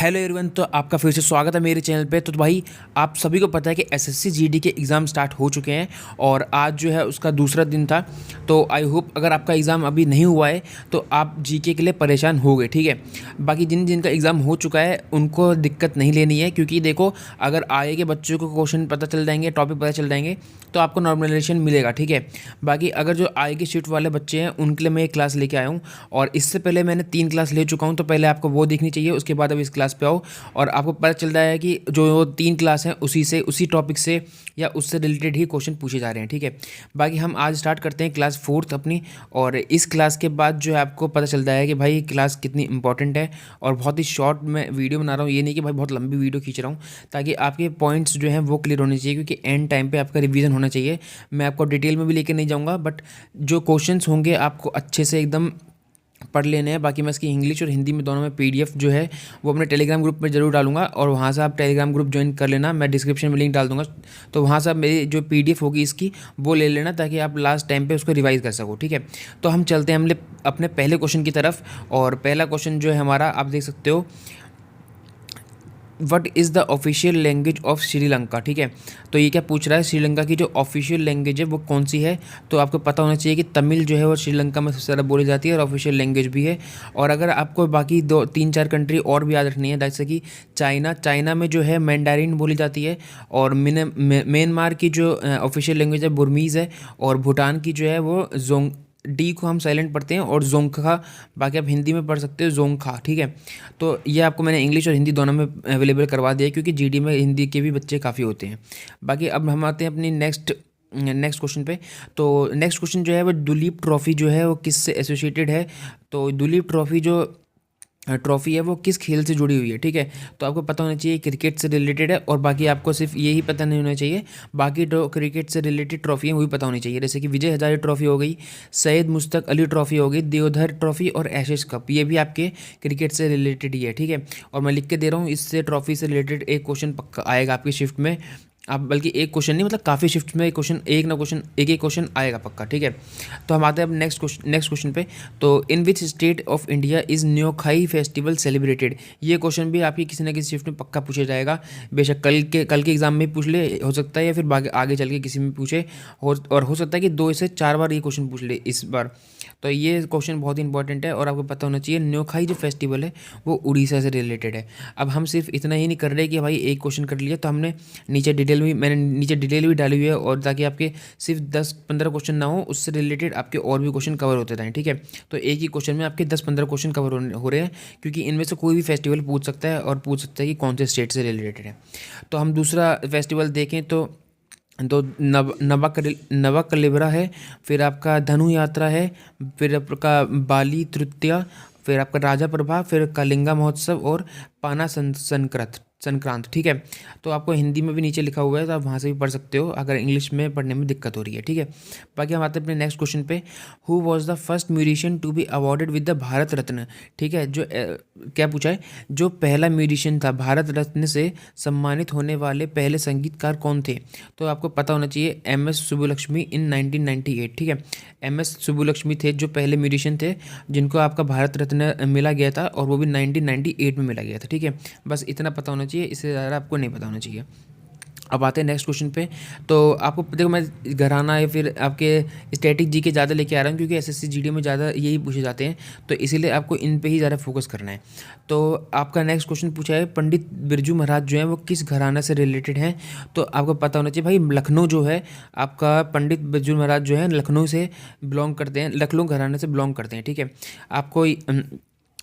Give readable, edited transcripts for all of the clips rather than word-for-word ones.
Hello everyone. तो आपका फिर से स्वागत है मेरे चैनल पे। तो भाई आप सभी को पता है कि एसएससी जीडी के एग्ज़ाम स्टार्ट हो चुके हैं और आज जो है उसका दूसरा दिन था। तो आई होप अगर आपका एग्ज़ाम अभी नहीं हुआ है तो आप जीके के लिए परेशान हो गए, ठीक है। बाकी जिन जिनका एग्ज़ाम हो चुका है उनको दिक्कत नहीं लेनी है, क्योंकि देखो अगर आगे के बच्चों को क्वेश्चन पता चल जाएंगे, टॉपिक पता चल जाएंगे तो आपको नॉर्मलाइजेशन मिलेगा, ठीक है। बाकी अगर जो आगे की शिफ्ट वाले बच्चे हैं उनके लिए मैं एक क्लास लेके आया हूँ और इससे पहले मैंने 3 क्लास ले चुका हूँ। तो पहले आपको वो देखनी चाहिए, उसके बाद अब इस क्लास पे आओ और आपको पता चल रहा है कि जो 3 क्लास हैं उसी टॉपिक से या उससे रिलेटेड ही क्वेश्चन पूछे जा रहे हैं, ठीक है। बाकी हम आज स्टार्ट करते हैं क्लास 4th अपनी। और इस क्लास के बाद जो है आपको पता चलता है कि भाई क्लास कितनी इंपॉर्टेंट है। और बहुत ही शॉर्ट मैं वीडियो बना रहा हूँ, ये नहीं कि भाई बहुत लंबी वीडियो खींच रहा हूँ, ताकि आपके पॉइंट्स जो हैं वो क्लियर होने चाहिए, क्योंकि एंड टाइम पे आपका रिवीजन होना चाहिए। मैं आपको डिटेल में भी लेके नहीं जाऊँगा, बट जो क्वेश्चंस होंगे आपको अच्छे से एकदम पढ़ लेने हैं। बाकी मैं इसकी इंग्लिश और हिंदी में दोनों में पीडीएफ जो है वो अपने टेलीग्राम ग्रुप में ज़रूर डालूंगा और वहाँ से आप टेलीग्राम ग्रुप ज्वाइन कर लेना। मैं डिस्क्रिप्शन में लिंक डाल दूंगा, तो वहाँ से आप मेरी जो पीडीएफ होगी इसकी वो ले लेना, ताकि आप लास्ट टाइम पे उसको रिवाइज कर सको, ठीक है। तो हम चलते हैं हमने अपने पहले क्वेश्चन की तरफ। और पहला क्वेश्चन जो है हमारा, आप देख सकते हो, what is the official language of Sri Lanka, ठीक है। तो ये क्या पूछ रहा है, श्रीलंका की जो ऑफिशियल लैंग्वेज है वो कौन सी है। तो आपको पता होना चाहिए कि तमिल जो है वो श्रीलंका में सबसे ज़्यादा बोली जाती है और ऑफिशियल लैंग्वेज भी है। और अगर आपको बाकी 2-3-4 कंट्री और भी याद रखनी है, जैसे कि चाइना में जो है मैंडारिन बोली जाती है। और म्यांमार की जो ऑफिशियल लैंग्वेज है बुर्मीज़ है। और भूटान की जो है वो जोंग, डी को हम साइलेंट पढ़ते हैं, और जोंगखा। बाकी आप हिंदी में पढ़ सकते हो जोंगखा, ठीक है। तो ये आपको मैंने इंग्लिश और हिंदी दोनों में अवेलेबल करवा दिया, क्योंकि जीडी में हिंदी के भी बच्चे काफ़ी होते हैं। बाकी अब हम आते हैं अपनी नेक्स्ट क्वेश्चन पे। तो नेक्स्ट क्वेश्चन जो है वो दुलीप ट्रॉफी जो है वो किससे एसोसिएटेड है। तो दुलीप ट्रॉफी जो ट्रॉफी है वो किस खेल से जुड़ी हुई है, ठीक है। तो आपको पता होना चाहिए क्रिकेट से रिलेटेड है। और बाकी आपको सिर्फ यही पता नहीं होना चाहिए, बाकी जो क्रिकेट से रिलेटेड ट्रॉफी है वही पता होनी चाहिए। जैसे कि विजय हजारे ट्रॉफी हो गई, सैयद मुश्ताक अली ट्रॉफी हो गई, देवधर ट्रॉफी और एशेज कप, ये भी आपके क्रिकेट से रिलेटेड ही है, ठीक है। और मैं लिख के दे रहा हूँ, इससे ट्रॉफी से रिलेटेड एक क्वेश्चन पक्का आएगा आपकी शिफ्ट में। आप बल्कि एक क्वेश्चन नहीं, मतलब काफ़ी शिफ्ट में एक क्वेश्चन, एक क्वेश्चन आएगा पक्का, ठीक है। तो हम आते हैं अब नेक्स्ट क्वेश्चन पे। तो in which state of India is न्योखाई फेस्टिवल सेलिब्रेटेड। ये क्वेश्चन भी आपकी किसी ना किसी शिफ्ट में पक्का पूछा जाएगा। बेशक कल के एग्जाम में पूछ ले, हो सकता है, या फिर आगे चल के किसी में पूछे और हो सकता है कि 2 से 4 बार ये क्वेश्चन पूछ ले इस बार। तो ये क्वेश्चन बहुत ही इंपॉर्टेंट है और आपको पता होना चाहिए। न्योखाई जो फेस्टिवल है वो उड़ीसा से रिलेटेड है। अब हम सिर्फ इतना ही नहीं कर रहे कि भाई एक क्वेश्चन कर लिया, तो हमने मैंने नीचे डिटेल भी डाली हुई है, और ताकि आपके सिर्फ 10-15 क्वेश्चन ना हो, उससे रिलेटेड आपके और भी क्वेश्चन कवर होते रहें, ठीक है। तो एक ही क्वेश्चन में आपके 10-15 क्वेश्चन कवर हो रहे हैं, क्योंकि इनमें से कोई भी फेस्टिवल पूछ सकता है और पूछ सकता है कि कौन से स्टेट से रिलेटेड है। तो हम दूसरा फेस्टिवल देखें तो नवा कलेबरा है, फिर आपका धनु यात्रा है, फिर आपका बाली तृतीया, फिर आपका राजा प्रभा, फिर कलिंगा महोत्सव और पाना संक्रांत, ठीक है। तो आपको हिंदी में भी नीचे लिखा हुआ है, तो आप वहाँ से भी पढ़ सकते हो अगर इंग्लिश में पढ़ने में दिक्कत हो रही है, ठीक है। बाकी हम आते हैं अपने नेक्स्ट क्वेश्चन पे। Who was the first musician to be awarded with the Bharat Ratna, ठीक है। क्या पूछा है, जो पहला म्यूजिशियन था भारत रत्न से सम्मानित होने वाले पहले संगीतकार कौन थे। तो आपको पता होना चाहिए MS सुब्बुलक्ष्मी इन 1998, ठीक है। MS सुब्बुलक्ष्मी थे जो पहले म्यूजिशियन थे जिनको आपका भारत रत्न मिला गया था, और वो भी 1998 में मिला गया था, ठीक है। बस इतना पता होना चाहिए, इससे ज़्यादा आपको नहीं पता होना चाहिए। अब आते हैं नेक्स्ट क्वेश्चन पे। तो आपको देखो, मैं घराना या फिर आपके स्टैटिक जी के ज़्यादा लेके आ रहा हूँ, क्योंकि SSC GD में ज़्यादा यही पूछे जाते हैं, तो इसीलिए आपको इन पे ही ज़्यादा फोकस करना है। तो आपका नेक्स्ट क्वेश्चन पूछा है, पंडित बिरजू महाराज जो हैं वो किस घराना से रिलेटेड हैं। तो आपको पता होना चाहिए भाई, लखनऊ जो है आपका, पंडित बिरजू महाराज जो है लखनऊ से बिलोंग करते हैं, लखनऊ घराने से बिलोंग करते हैं, ठीक है। आपको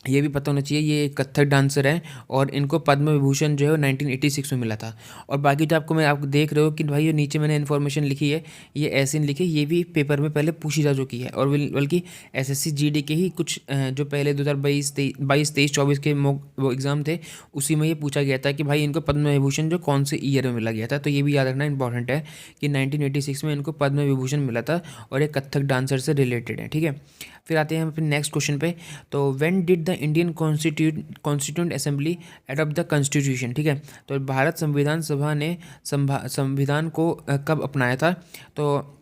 ये भी पता होना चाहिए, ये कथक डांसर हैं और इनको पद्म विभूषण जो है वो 1986 में मिला था। और बाकी जो आप देख रहे हो कि भाई ये नीचे मैंने इन्फॉर्मेशन लिखी है, ये ऐसे नहीं लिखी, ये भी पेपर में पहले पूछी जा चुकी है। और बल्कि SSC GD के ही कुछ जो पहले 2022, 23, 24 के वो एग्ज़ाम थे, उसी में ये पूछा गया था कि भाई इनको पद्म विभूषण जो कौन से ईयर में मिला गया था। तो ये भी याद रखना इंपॉर्टेंट है कि 1986 में इनको पद्म विभूषण मिला था, और ये कथक डांसर से रिलेटेड है, ठीक है। फिर आते हैं हम अपने नेक्स्ट क्वेश्चन पे। तो when did the Indian constituent assembly adopt the constitution, ठीक है। तो भारत संविधान सभा ने संविधान को कब अपनाया था। तो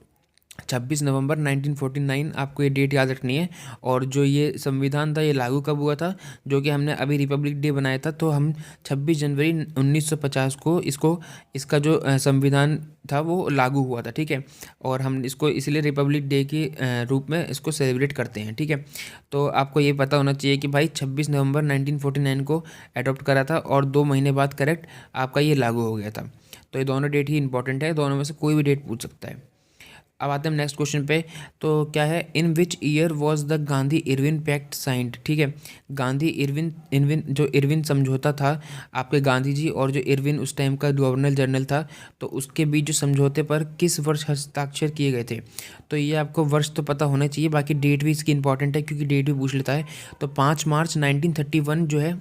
26 नवंबर 1949, आपको ये डेट याद रखनी है। और जो ये संविधान था ये लागू कब हुआ था, जो कि हमने अभी रिपब्लिक डे बनाया था, तो हम 26 जनवरी 1950 को इसका जो संविधान था वो लागू हुआ था, ठीक है। और हम इसको इसलिए रिपब्लिक डे के रूप में इसको सेलिब्रेट करते हैं, ठीक है। तो आपको ये पता होना चाहिए कि भाई 26 नवंबर 1949 को अडॉप्ट करा था और 2 महीने बाद करेक्ट आपका ये लागू हो गया था। तो ये दोनों डेट ही इंपॉर्टेंट है, दोनों में से कोई भी डेट पूछ सकता है। अब आते हैं हम नेक्स्ट क्वेश्चन पे। तो क्या है, in which year was the Gandhi Irwin pact signed, ठीक है। गांधी इरविन इरविन जो इरविन समझौता था आपके गांधी जी और जो इरविन उस टाइम का गवर्नर जनरल था, तो उसके बीच जो समझौते पर किस वर्ष हस्ताक्षर किए गए थे। तो ये आपको वर्ष तो पता होना चाहिए, बाकी डेट भी इसकी इंपॉर्टेंट है क्योंकि डेट भी पूछ लेता है। तो 5 मार्च 1931 जो है,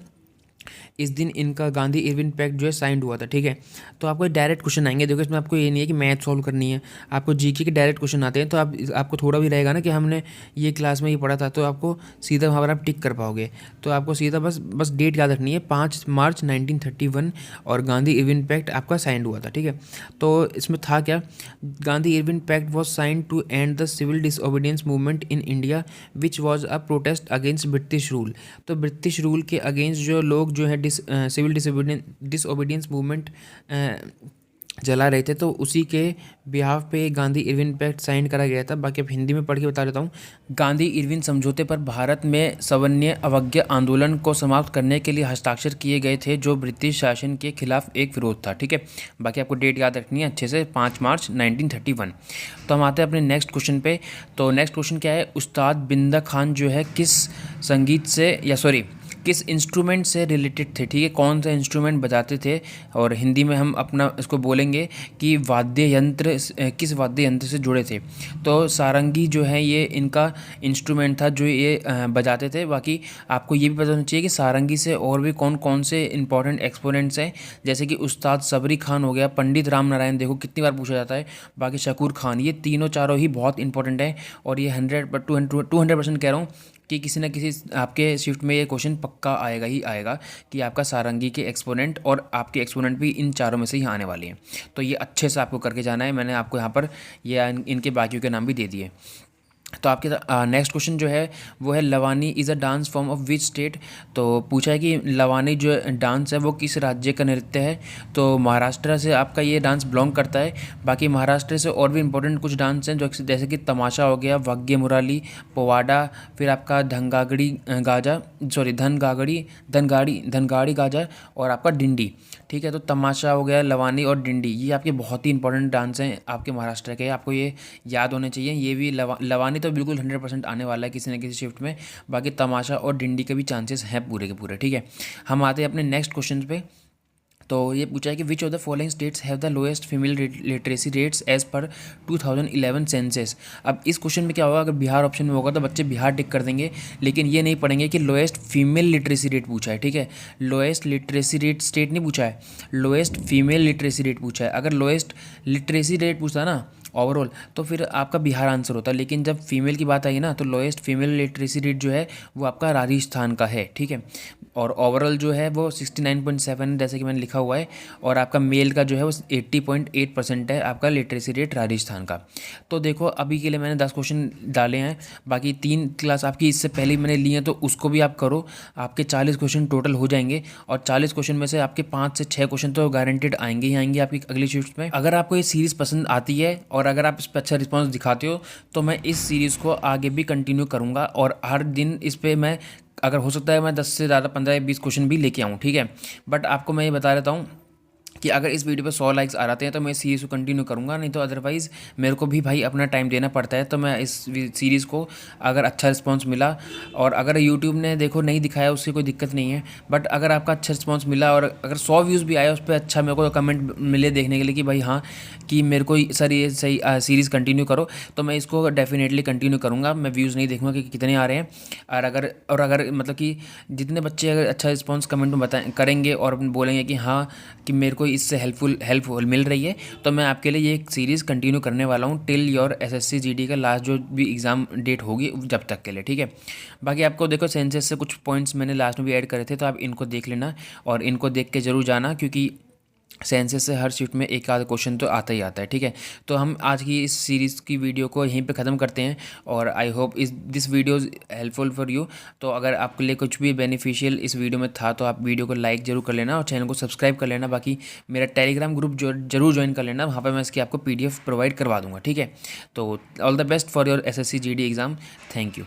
इस दिन इनका गांधी इरविन पैक्ट जो है साइंड हुआ था, ठीक है। तो आपको डायरेक्ट क्वेश्चन आएंगे, देखो इसमें आपको ये नहीं है कि मैथ सॉल्व करनी है, आपको जीके के डायरेक्ट क्वेश्चन आते हैं। तो आपको थोड़ा भी रहेगा ना कि हमने ये क्लास में ये पढ़ा था, तो आपको सीधा वहाँ पर आप टिक कर पाओगे। तो आपको सीधा बस डेट याद रखनी है, 5 मार्च 1931 और गांधी इरविन पैक्ट आपका साइंड हुआ था, ठीक है। तो इसमें था क्या, Gandhi Irwin pact was signed to end the civil disobedience movement in India which was a protest against British rule. तो ब्रिटिश रूल के अगेंस्ट जो लोग जो है सिविल डिसओबीडियंस मूवमेंट चला रहे थे, तो उसी के बिहाफ पे गांधी इरविन पैक्ट साइन करा गया था। बाकी अब हिंदी में पढ़ के बता देता हूँ। गांधी इरविन समझौते पर भारत में सवर्णीय अवज्ञा आंदोलन को समाप्त करने के लिए हस्ताक्षर किए गए थे, जो ब्रिटिश शासन के खिलाफ एक विरोध था, ठीक है। बाकी आपको डेट याद रखनी है अच्छे से, 5 मार्च 1931। तो हम आते हैं अपने नेक्स्ट क्वेश्चन पे। तो नेक्स्ट क्वेश्चन क्या है, उस्ताद बिंदा खान जो है किस इंस्ट्रूमेंट से रिलेटेड थे, ठीक है, कौन सा इंस्ट्रूमेंट बजाते थे। और हिंदी में हम अपना इसको बोलेंगे कि किस वाद्य यंत्र से जुड़े थे। तो सारंगी जो है ये इनका इंस्ट्रूमेंट था जो ये बजाते थे। बाकी आपको ये भी पता होना चाहिए कि सारंगी से और भी कौन कौन से इंपॉर्टेंट एक्सपोनेंट्स हैं, जैसे कि उस्ताद सबरी खान हो गया, पंडित राम नारायण, देखो कितनी बार पूछा जाता है। बाकी शकूर खान, ये तीनों चारों ही बहुत इंपॉर्टेंट है। और ये 200% कह रहा हूँ कि किसी न किसी आपके शिफ्ट में ये क्वेश्चन पक्का आएगा ही आएगा कि आपका सारंगी के एक्सपोनेंट और आपके एक्सपोनेंट भी इन चारों में से ही आने वाले हैं। तो ये अच्छे से आपको करके जाना है। मैंने आपको यहाँ पर ये इनके बाकियों के नाम भी दे दिए। तो आपके नेक्स्ट क्वेश्चन जो है वो है, Lavani is a dance form of which state. तो पूछा है कि लवानी जो डांस है वो किस राज्य का नृत्य है। तो महाराष्ट्र से आपका ये डांस बिलोंग करता है। बाकी महाराष्ट्र से और भी इंपॉर्टेंट कुछ डांस हैं जो जैसे कि तमाशा हो गया, वाग्य मुराली, पोवाडा, फिर आपका धनगाड़ी गाजा और आपका डिंडी, ठीक है। तो तमाशा हो गया, लवानी और डिंडी, ये आपके बहुत ही इंपॉर्टेंट डांस हैं आपके महाराष्ट्र के, आपको ये याद होने चाहिए। ये भी लवानी तो बिल्कुल 100% आने वाला है किसी न किसी शिफ्ट में। बाकी तमाशा और डिंडी के भी चांसेस हैं पूरे के पूरे, ठीक है। हम आते हैं अपने नेक्स्ट क्वेश्चन पे। तो ये पूछा है कि which of the following states have the lowest female literacy rates as per 2011 census. अब इस क्वेश्चन में क्या होगा, अगर बिहार ऑप्शन में होगा तो बच्चे बिहार टिक कर देंगे, लेकिन ये नहीं पढ़ेंगे कि लोएस्ट फीमेल लिटरेसी रेट पूछा है, ठीक है। लोएस्ट लिटरेसी रेट स्टेट नहीं पूछा है, लोएस्ट फीमेल लिटरेसी रेट पूछा है। अगर लोएस्ट लिटरेसी रेट पूछता ना ओवरऑल तो फिर आपका बिहार आंसर होता, लेकिन जब फीमेल की बात आई ना तो लोएस्ट फीमेल लिटरेसी रेट जो है वो आपका राजस्थान का है, ठीक है। और ओवरऑल जो है वो 69.7 जैसे कि मैंने लिखा हुआ है। और आपका मेल का जो है वो 80.8% है आपका लिटरेसी रेट राजस्थान का। तो देखो अभी के लिए मैंने 10 क्वेश्चन डाले हैं, बाकी 3 क्लास आपकी इससे पहले मैंने ली है, तो उसको भी आप करो। आपके 40 क्वेश्चन टोटल हो जाएंगे और 40 क्वेश्चन में से आपके 5 से 6 क्वेश्चन तो गारंटेड आएंगे ही आएंगे आपकी अगली शिफ्ट में। अगर आपको ये सीरीज़ पसंद आती है और अगर आप इस पर अच्छा रिस्पॉन्स दिखाते हो तो मैं इस सीरीज़ को आगे भी कंटिन्यू करूँगा और हर दिन इस पर मैं, अगर हो सकता है मैं 10 से ज़्यादा 15 या 20 क्वेश्चन भी लेके आऊँ, ठीक है। बट आपको मैं ये बता देता हूँ कि अगर इस वीडियो पे 100 लाइक्स आ जाते हैं तो मैं सीरीज़ को कंटिन्यू करूँगा, नहीं तो अदरवाइज़ मेरे को भी भाई अपना टाइम देना पड़ता है। तो मैं इस सीरीज़ को अगर अच्छा रिस्पांस मिला और अगर यूट्यूब ने देखो नहीं दिखाया उससे कोई दिक्कत नहीं है, बट अगर आपका अच्छा रिस्पांस मिला और अगर 100 व्यूज़ भी आए उस पर अच्छा मेरे को कमेंट मिले देखने के लिए कि भाई हाँ कि मेरे को सर ये सही सीरीज़ कंटिन्यू करो, तो मैं इसको डेफिनेटली कंटिन्यू करूँगा। मैं व्यूज़ नहीं देखूँगा कि कितने आ रहे हैं। और अगर मतलब कि जितने बच्चे अगर अच्छा रिस्पांस कमेंट में करेंगे और बोलेंगे कि हाँ कि मेरे को इससे हेल्पफुल मिल रही है, तो मैं आपके लिए ये एक सीरीज़ कंटिन्यू करने वाला हूँ टिल योर एसएससी जीडी का लास्ट जो भी एग्ज़ाम डेट होगी जब तक के लिए, ठीक है। बाकी आपको देखो सेंसस से कुछ पॉइंट्स मैंने लास्ट में भी ऐड करे थे, तो आप इनको देख लेना और इनको देख के ज़रूर जाना, क्योंकि सेंसेस से हर शिफ्ट में एक आध क्वेश्चन तो आता ही आता है, ठीक है। तो हम आज की इस सीरीज़ की वीडियो को यहीं पे ख़त्म करते हैं, और आई होप इस this video helpful for you. तो अगर आपके लिए कुछ भी बेनिफिशियल इस वीडियो में था तो आप वीडियो को लाइक जरूर कर लेना और चैनल को सब्सक्राइब कर लेना। बाकी मेरा टेलीग्राम ग्रुप जो जरूर ज्वाइन कर लेना, वहाँ पर मैं इसकी आपको PDF प्रोवाइड करवा दूँगा, ठीक है। तो all the best for your SSC GD exam. Thank you.